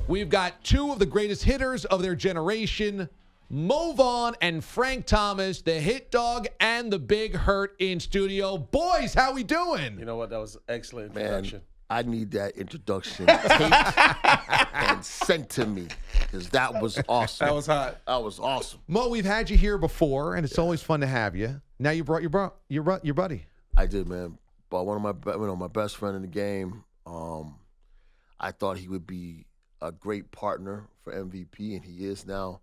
We've got two of the greatest hitters of their generation, Mo Vaughn and Frank Thomas, the Hit Dog and the Big Hurt in studio. Boys, how we doing? You know what? That was an excellent introduction. Man, I need that introduction taped and sent to me because that was awesome. That was hot. That was awesome. Mo, we've had you here before, and it's always fun to have you. Now you brought your buddy. I did, man. But one of my best friend in the game. I thought he would be a great partner for MVP, and he is now.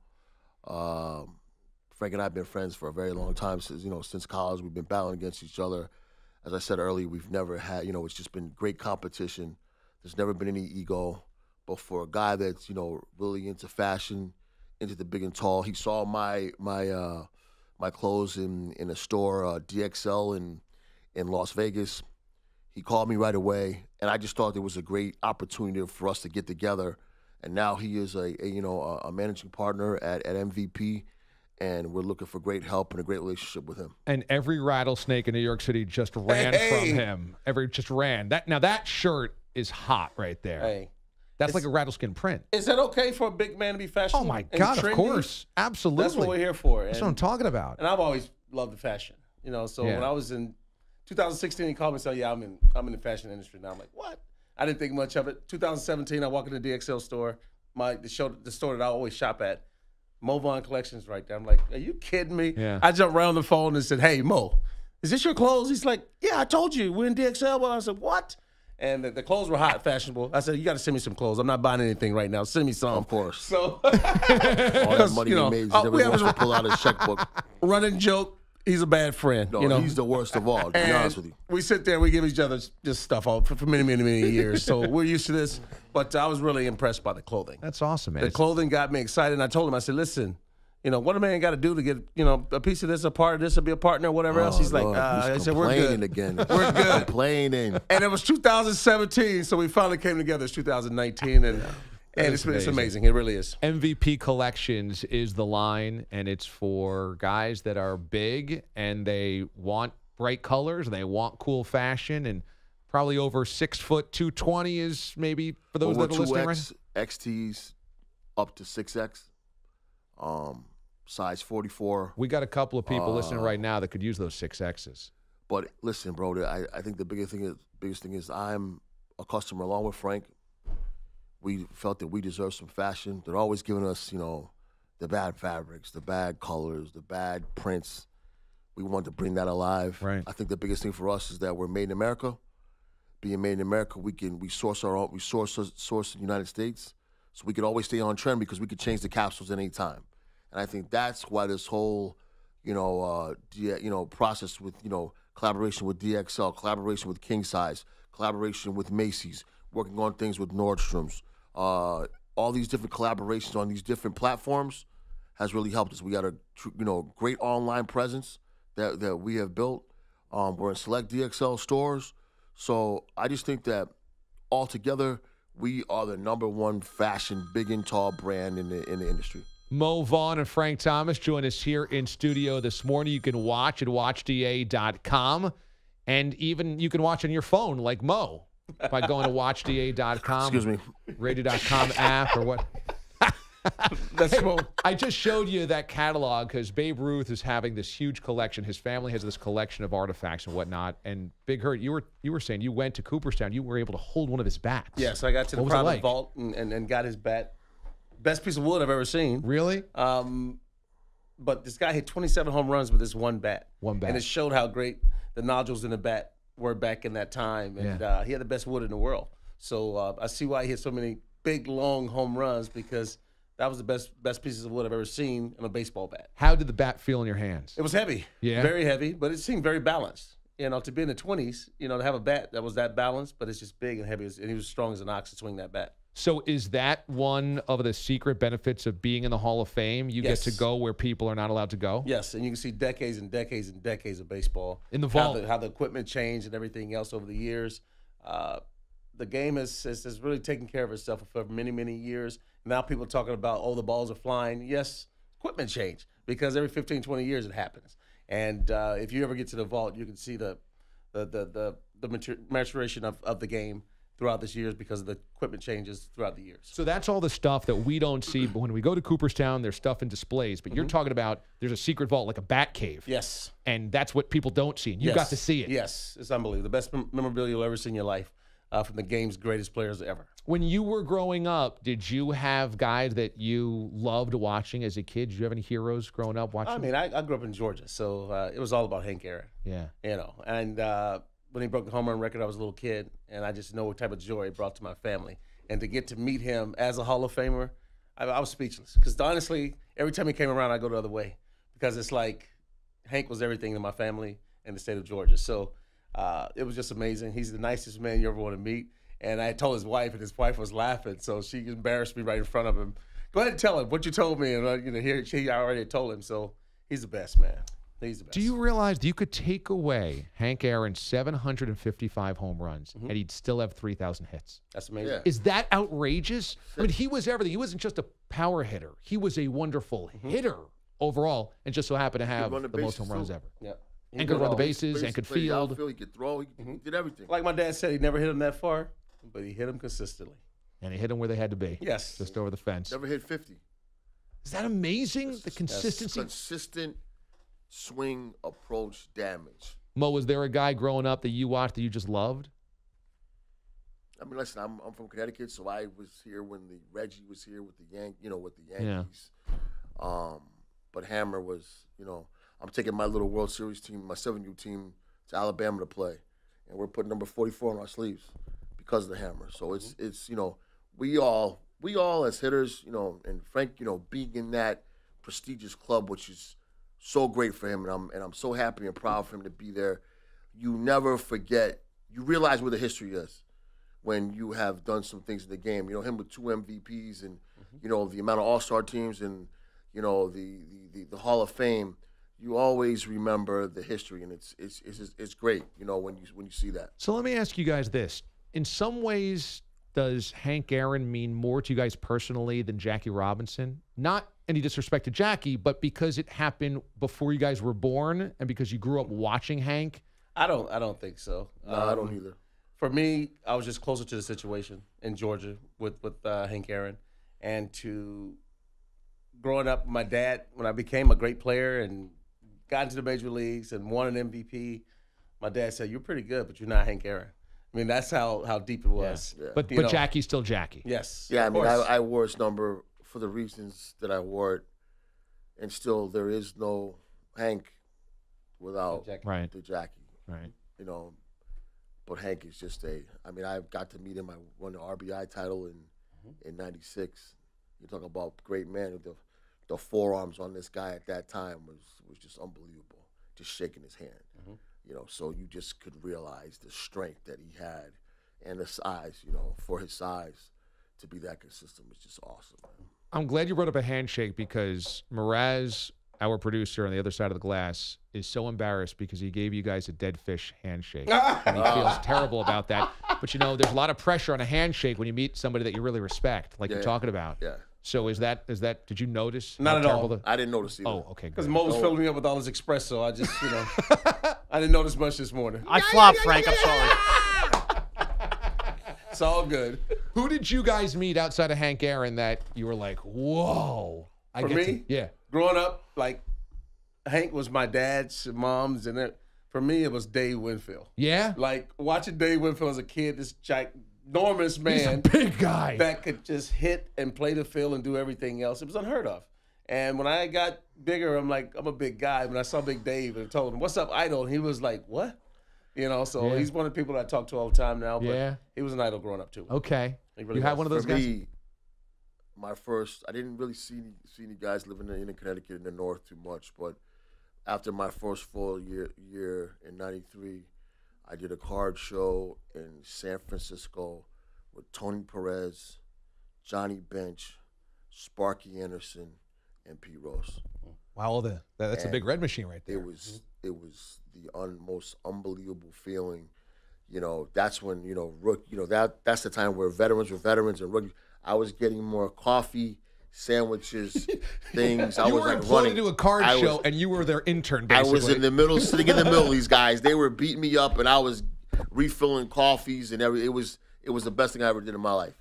Frank and I have been friends for a very long time since college. We've been battling against each other. As I said earlier, we've never had, it's just been great competition. There's never been any ego. But for a guy that's, really into fashion, into the big and tall, he saw my clothes in a store, DXL in Las Vegas. He called me right away, and I just thought there was a great opportunity for us to get together. And now he is a managing partner at MVP. And we're looking for great help and a great relationship with him. And every rattlesnake in New York City just ran from him. Just ran. That shirt is hot right there. Hey. That's like a rattleskin print. Is that okay for a big man to be fashionable? Oh, my God, of course. Absolutely. That's what we're here for. That's what I'm talking about. And I've always loved the fashion. When I was in 2016, he called me and said, yeah, I'm in the fashion industry now. I'm like, what? I didn't think much of it. 2017, I walk in the DXL store, the store that I always shop at. Mo Vaughn Collections right there. I'm like, are you kidding me? Yeah. I jumped around the phone and said, hey, Mo, is this your clothes? He's like, yeah, I told you. We're in DXL. Well, I said, what? And the clothes were hot, fashionable. I said, you got to send me some clothes. I'm not buying anything right now. Send me some. Of course. So, all that money he made, he never wants to pull out his checkbook. Running joke, he's a bad friend. No, he's the worst of all, to be honest with you. We sit there, we give each other just stuff for many, many, many years. So we're used to this. But I was really impressed by the clothing. That's awesome, man. The clothing got me excited. And I told him, I said, listen, what a man got to do to get, a piece of this, a part of this, to be a partner, whatever else. He's like, I said, we're good. Again. We're good. Complaining. And it was 2017, so we finally came together. It's 2019, and it's amazing. It really is. MVP Collections is the line, and it's for guys that are big, and they want bright colors, and they want cool fashion, and probably over 6 foot, 220 is maybe for those over that are listening right now. XTs up to 6X. Size 44. We got a couple of people listening right now that could use those 6Xs. But listen, bro, I think the biggest thing is I'm a customer along with Frank. We felt that we deserve some fashion. They're always giving us, the bad fabrics, the bad colors, the bad prints. We want to bring that alive. Right. I think the biggest thing for us is that we're made in America. Being made in America, we source our own. We source in the United States, so we could always stay on trend because we could change the capsules at any time. And I think that's why this whole, process with, collaboration with DXL, collaboration with King Size, collaboration with Macy's, working on things with Nordstrom's, all these different collaborations on these different platforms has really helped us. We got a, great online presence that we have built. We're in select DXL stores. So I just think that altogether, we are the #1 fashion big and tall brand in the industry. Mo Vaughn and Frank Thomas join us here in studio this morning. You can watch at watchda.com, and even you can watch on your phone like Mo by going to watchda.com. Excuse me. Radio.com app or what. That's cool. I just showed you that catalog because Babe Ruth is having this huge collection. His family has this collection of artifacts and whatnot. And Big Hurt, you were saying you went to Cooperstown. You were able to hold one of his bats. Yes, I got to the private vault and got his bat. Best piece of wood I've ever seen. Really? But this guy hit 27 home runs with this one bat. One bat. And it showed how great the nodules in the bat were back in that time. And he had the best wood in the world. So I see why he hit so many big, long home runs because that was the best pieces of wood I've ever seen in a baseball bat. How did the bat feel in your hands? It was heavy. Yeah. Very heavy, but it seemed very balanced. To be in the 20s, to have a bat that was that balanced, but it's just big and heavy. And he was strong as an ox to swing that bat. So is that one of the secret benefits of being in the Hall of Fame? You get to go where people are not allowed to go? Yes, and you can see decades and decades and decades of baseball. In the vault. How the equipment changed and everything else over the years. The game has really taken care of itself for many, many years. Now people are talking about, the balls are flying. Yes, equipment change because every 15, 20 years it happens. And if you ever get to the vault, you can see the maturation of the game throughout this years because of the equipment changes throughout the years. So that's all the stuff that we don't see. But when we go to Cooperstown, there's stuff in displays. But you're talking about there's a secret vault, like a bat cave. Yes. And that's what people don't see. And you got to see it. Yes. It's unbelievable. The best memorabilia you'll ever see in your life from the game's greatest players ever. When you were growing up, did you have guys that you loved watching as a kid? Did you have any heroes growing up watching? I mean, I grew up in Georgia, so it was all about Hank Aaron. Yeah. You know, and when he broke the home run record, I was a little kid, and I just know what type of joy it brought to my family. And to get to meet him as a Hall of Famer, I was speechless. Because honestly, every time he came around, I go the other way. Because it's like Hank was everything to my family and the state of Georgia. So it was just amazing. He's the nicest man you ever want to meet. And I told his wife, and his wife was laughing, so she embarrassed me right in front of him. Go ahead and tell him what you told me. And I already told him. So he's the best, man. He's the best. Do you realize you could take away Hank Aaron's 755 home runs and he'd still have 3,000 hits? That's amazing. Yeah. Is that outrageous? I mean, he was everything. He wasn't just a power hitter. He was a wonderful hitter overall, and just so happened to have the most home runs ever. Yeah. And could run the bases and could field. He could throw. He did everything. Like my dad said, he never hit them that far, but he hit them consistently. And he hit them where they had to be. Yes. Just over the fence. Never hit 50. Is that amazing? The consistency. Consistent swing approach damage. Mo, was there a guy growing up that you watched that you just loved? I mean, listen, I'm from Connecticut, so I was here when the Reggie was here with the Yankees. But Hammer was, I'm taking my little World Series team, my 7U team, to Alabama to play, and we're putting number 44 on our sleeves because of the Hammer. So it's we all as hitters, and Frank, being in that prestigious club, which is so great for him, and I'm so happy and proud for him to be there. You never forget. You realize where the history is when you have done some things in the game. Him with 2 MVPs and the amount of All-Star teams and the Hall of Fame. You always remember the history, and it's great. When you see that. So let me ask you guys this: in some ways, does Hank Aaron mean more to you guys personally than Jackie Robinson? Not any disrespect to Jackie, but because it happened before you guys were born and because you grew up watching Hank? I don't think so. No, I don't either. For me, I was just closer to the situation in Georgia with Hank Aaron, and to growing up, my dad, when I became a great player and got into the major leagues and won an MVP, my dad said, "You're pretty good, but you're not Hank Aaron." I mean, that's how deep it was. Yeah. But Jackie's still Jackie. Yes. Yeah, I mean, I wore his number for the reasons that I wore it, and still there is no Hank without the Jackie. Right. But Hank is just I got to meet him. I won the RBI title in '96. You talk about great man. The forearms on this guy at that time was just unbelievable. Just shaking his hand. So you just could realize the strength that he had and the size, for his size to be that consistent was just awesome. I'm glad you brought up a handshake because Mraz, our producer on the other side of the glass, is so embarrassed because he gave you guys a dead fish handshake. And he feels terrible about that. But, there's a lot of pressure on a handshake when you meet somebody that you really respect, like you're talking about. Yeah. So did you notice? Not at all. I didn't notice either. Oh, okay. Because Mo was filling me up with all his espresso. I just, I didn't notice much this morning. I flopped, Frank. I'm sorry. It's all good. Who did you guys meet outside of Hank Aaron that you were like, whoa? For me? Yeah. Growing up, Hank was my dad's, mom's, and for me, it was Dave Winfield. Yeah? Like, watching Dave Winfield as a kid, this ginormous man. He's a big guy. That could just hit and play the field and do everything else. It was unheard of. And when I got bigger, I'm like, I'm a big guy. When I saw Big Dave and I told him, "What's up, Idol?" And he was like, "What?" So he's one of the people that I talk to all the time now. But he was an idol growing up, too. Okay. Really you had one of those For guys? me, I didn't really see any guys living in Connecticut in the north too much, but after my first full year in '93, I did a card show in San Francisco with Tony Perez, Johnny Bench, Sparky Anderson, and Pete Rose. Wow, that's a big red machine right there. It was the most unbelievable feeling. That's when that's the time where veterans were veterans and rookies. I was getting more coffee, sandwiches, things. I was employed running to do a card show, and you were their intern. Basically, I was in the middle, sitting in the middle of these guys. They were beating me up, and I was refilling coffees and everything. it was the best thing I ever did in my life.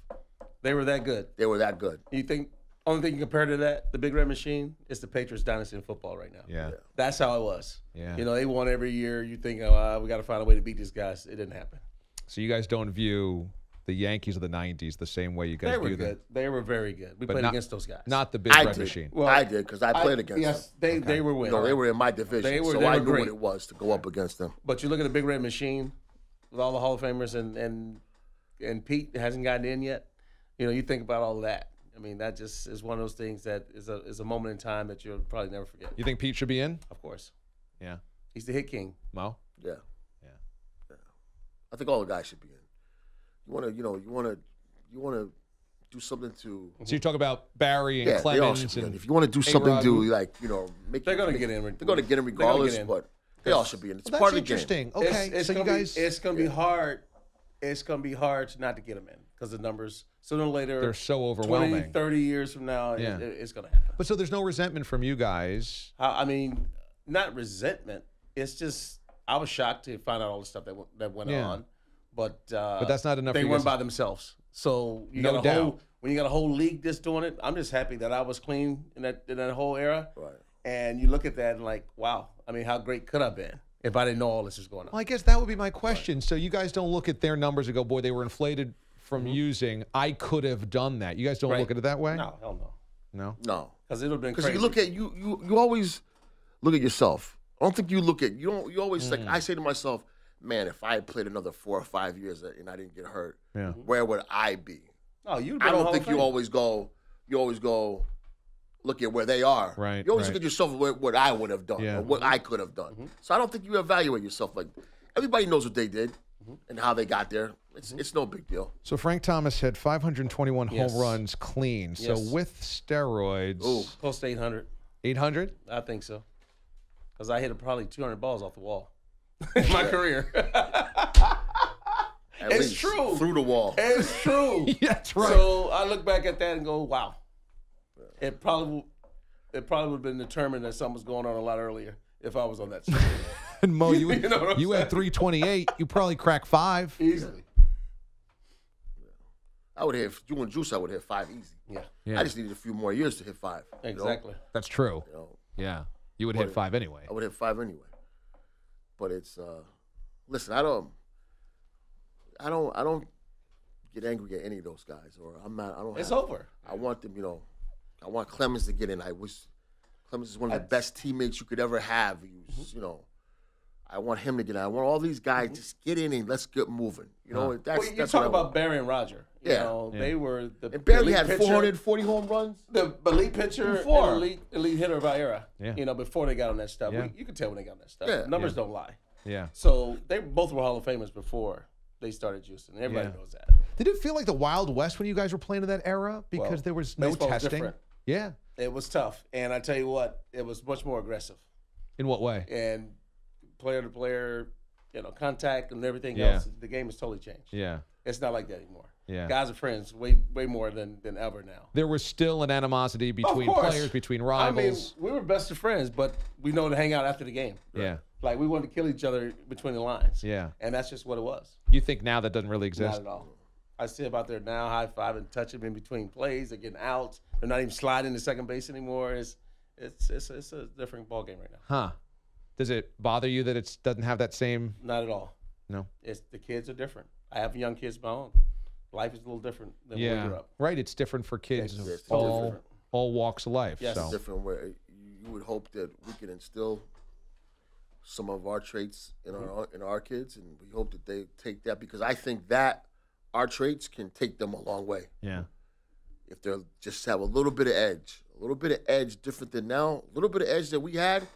They were that good. They were that good. You think only thing you compare to that, the Big Red Machine, is the Patriots dynasty in football right now. Yeah. That's how it was. Yeah. You know, they won every year. You think, oh, we got to find a way to beat these guys. It didn't happen. So you guys don't view the Yankees of the 90s the same way you guys They were view them? good. They were very good. We played against those guys. Not the Big Red Machine. Well, I did because I played against them. Yes, they were winning. They were in my division, so I knew what it was to go up against them. But you look at the Big Red Machine with all the Hall of Famers and Pete hasn't gotten in yet. You know, you think about all of that. I mean, that just is one of those things that is a moment in time that you'll probably never forget. You think Pete should be in? Of course. Yeah. He's the hit king. Mo? Yeah. Yeah. I think all the guys should be in. You want to do something to. So you talk about Barry and Clemens and if you want to do something to make. They're going to get in. They're going to get in regardless, but they all should be in. It's part of the game. Interesting. Okay, it's so you guys, it's going to be hard. It's going to be hard not to get them in because the numbers sooner or later they're so overwhelming. 20, 30 years from now, it's going to happen. But so there's no resentment from you guys. I mean, not resentment. It's just I was shocked to find out all the stuff that went on. But that's not enough. They for you weren't guys. by themselves. So you No got doubt. when you got a whole league just doing it, I'm just happy that I was clean in that whole era. Right. And you look at that and like, wow. I mean, how great could I have been if I didn't know all this was going on? Well, I guess that would be my question. So you guys don't look at their numbers and go, boy, they were inflated from using. I could have done that. You guys don't look at it that way? No, hell no. No. Because it would have been Because crazy. you look at you always look at yourself. I don't think you look at you always like I say to myself, man, if I had played another 4 or 5 years and I didn't get hurt, where would I be? Oh, you. I don't think you always go look at where they are. Right. You always look at yourself what I would have done or what I could have done. So I don't think you evaluate yourself like everybody knows what they did and how they got there. It's no big deal. So Frank Thomas had 521 home runs clean. So with steroids, close to 800. 800? I think so. Because I hit probably 200 balls off the wall in my career. It's true. Through the wall. It's true. Yeah, that's right. So I look back at that and go, wow. It probably would have been determined that something was going on a lot earlier if I was on that stage. And Mo, you You know what I'm had saying? 328. You probably cracked 5. Easily. I would hit you and Juice. I would hit 5 easy. Yeah. I just needed a few more years to hit 5. Exactly. That's true. You know? Yeah. You would hit 5 anyway. I would hit 5 anyway. But it's listen, I don't get angry at any of those guys, or I don't. It's over. I want them, I want Clemens to get in. I wish Clemens is one of the best teammates you could ever have. I want him to get in. I want all these guys just get in and let's get moving. That's You that's talk what I about want. Barry and Roger. They were the And Barry elite had pitcher, 440 home runs. the elite pitcher, Before. and elite hitter of our era. Yeah. Before they got on that stuff. Yeah. You could tell when they got on that stuff. Yeah. Numbers don't lie. Yeah. So they both were Hall of Famers before they started juicing. Everybody knows that. Did it feel like the Wild West when you guys were playing in that era? Because Well, there was no baseball was testing. different. Yeah. It was tough. And I tell you what, it was much more aggressive. In what way? And player to player, contact and everything Yeah. else, the game has totally changed. Yeah. It's not like that anymore. Yeah. Guys are friends way more than ever now. There was still an animosity between course. players, between I rivals. mean, we were best of friends, but we know to hang out after the game. Yeah. Like, we wanted to kill each other between the lines. Yeah. And that's just what it was. You think now that doesn't really exist? Not at all. I see them out there now, high-fiving, touching in between plays. They're getting outs. They're not even sliding to second base anymore. It's a different ball game right now. Huh. Does it bother you that it doesn't have that same? Not at all. No. The kids are different. I have young kids of my own. Life is a little different than when we Yeah. grew up. Right. It's different for kids Yes, of it's all different. walks of life. Yes. So. Different where you would hope that we can instill some of our traits in our kids, and we hope that they take that, because I think that our traits can take them a long way. Yeah. If they'll just have a little bit of edge different than now, a little bit of edge that we had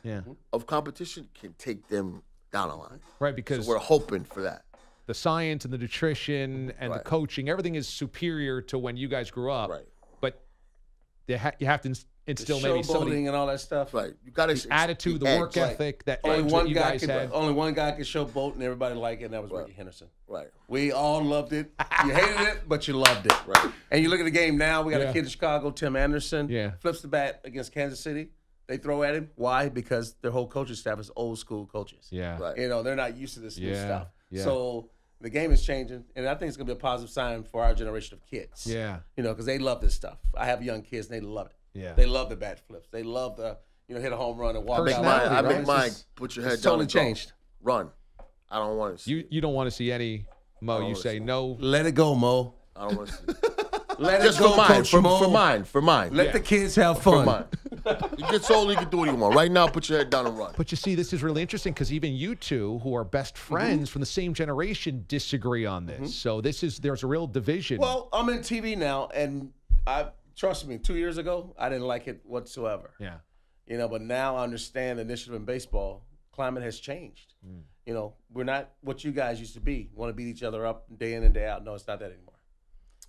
of competition can take them down a line. Right. Because So we're hoping for that. the science and the nutrition and the coaching, everything is superior to when you guys grew up. Right. But you have to instill The maybe somebody showboating and all that stuff. Right. You got to attitude, the work ethic, that Only edge one that you guy guys could. had. Only one guy could showboat, and everybody liked it, and that was Ricky Henderson. Right. We all loved it. You hated it, but you loved it. Right. And you look at the game now. We got Yeah. a kid in Chicago, Tim Anderson. Yeah. Flips the bat against Kansas City. They throw at him. Why? Because their whole coaching staff is old school coaches. Yeah. Right. They're not used to this new Yeah. stuff. Yeah. So The game is changing, and I think it's going to be a positive sign for our generation of kids. Yeah. Because they love this stuff. I have young kids, and they love it. Yeah. They love the bat flips. They love the, hit a home run and walk out. I make mine, put your head down totally and go. changed. Run. I don't want to see You don't want to see any, Mo, you say no. Let it go, Mo. I don't want to see Let Just it go, for mine, Coach Mo. for mine. Let the kids have For fun. mine. You get older, you can do what you want. Right now, put your head down and run. But you see, this is really interesting because even you two, who are best friends from the same generation, disagree on this. So there's a real division. Well, I'm in TV now, and trust me, 2 years ago, I didn't like it whatsoever. Yeah. But now I understand the initiative in baseball. Climate has changed. We're not what you guys used to be. Want to beat each other up day in and day out. No, it's not that anymore.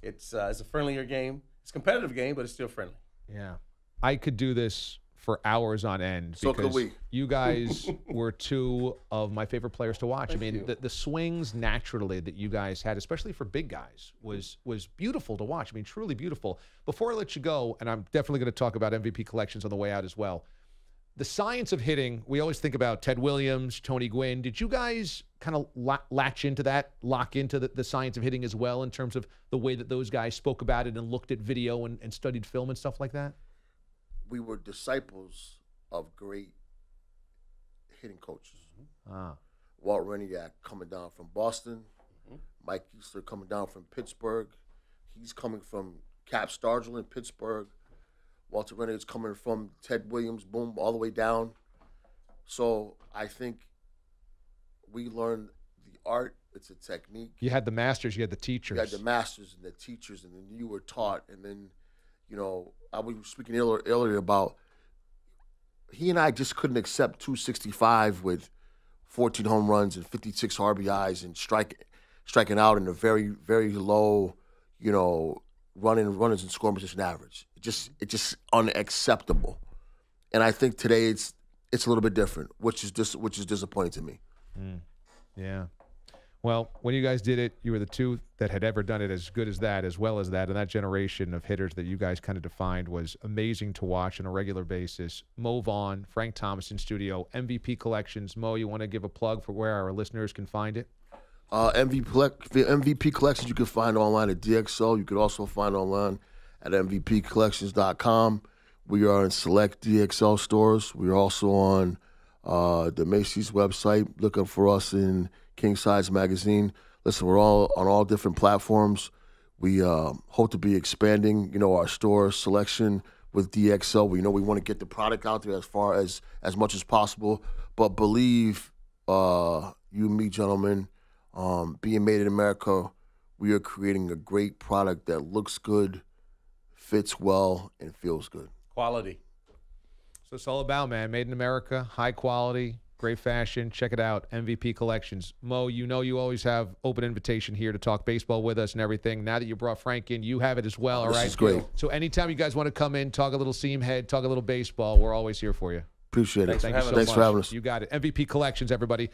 It's a friendlier game. It's a competitive game, but it's still friendly. Yeah. I could do this for hours on end. So because could we. You guys were two of my favorite players to watch. Thank you. The swings naturally that you guys had, especially for big guys, was beautiful to watch. Truly beautiful. Before I let you go, and I'm definitely going to talk about MVP collections on the way out as well, the science of hitting, we always think about Ted Williams, Tony Gwynn. Did you guys kind of latch into that, lock into the science of hitting as well in terms of the way that those guys spoke about it and looked at video and studied film and stuff like that? We were disciples of great hitting coaches. Walt Reniak coming down from Boston, Mike Easter coming down from Pittsburgh. He's coming from Cap Stargell in Pittsburgh. Walter Reniak's coming from Ted Williams, boom, all the way down. So I think we learned the art. It's a technique. You had the masters, you had the teachers. You had the masters and the teachers, and then you were taught. And then, I was speaking earlier about he and I just couldn't accept 265 with 14 home runs and 56 RBIs and striking out in a very, very low, runners and scoring position average. It's just unacceptable. And I think today it's a little bit different, which is disappointing to me. Yeah. Well, when you guys did it, you were the two that had ever done it as good as that, as well as that. And that generation of hitters that you guys kind of defined was amazing to watch on a regular basis. Mo Vaughn, Frank Thomas in studio, MVP Collections. Mo, you want to give a plug for where our listeners can find it? MVP Collections you can find online at DXO. You could also find online at MVPcollections.com. We are in select DXL stores. We are also on the Macy's website. Look up for us in King Size Magazine. Listen, we're all on all different platforms. We hope to be expanding, our store selection with DXL. We want to get the product out there as much as possible. But believe you and me, gentlemen, being made in America, we are creating a great product that looks good, fits well, and feels good. Quality. So it's all about, man, made in America, high quality, great fashion. Check it out, MVP Collections. Mo, you always have open invitation here to talk baseball with us and everything. Now that you brought Frank in, you have it as well, all right? This is great. So anytime you guys want to come in, talk a little seam head, talk a little baseball, we're always here for you. Appreciate it. Thank you so much. Thanks for having us. You got it. MVP Collections, everybody.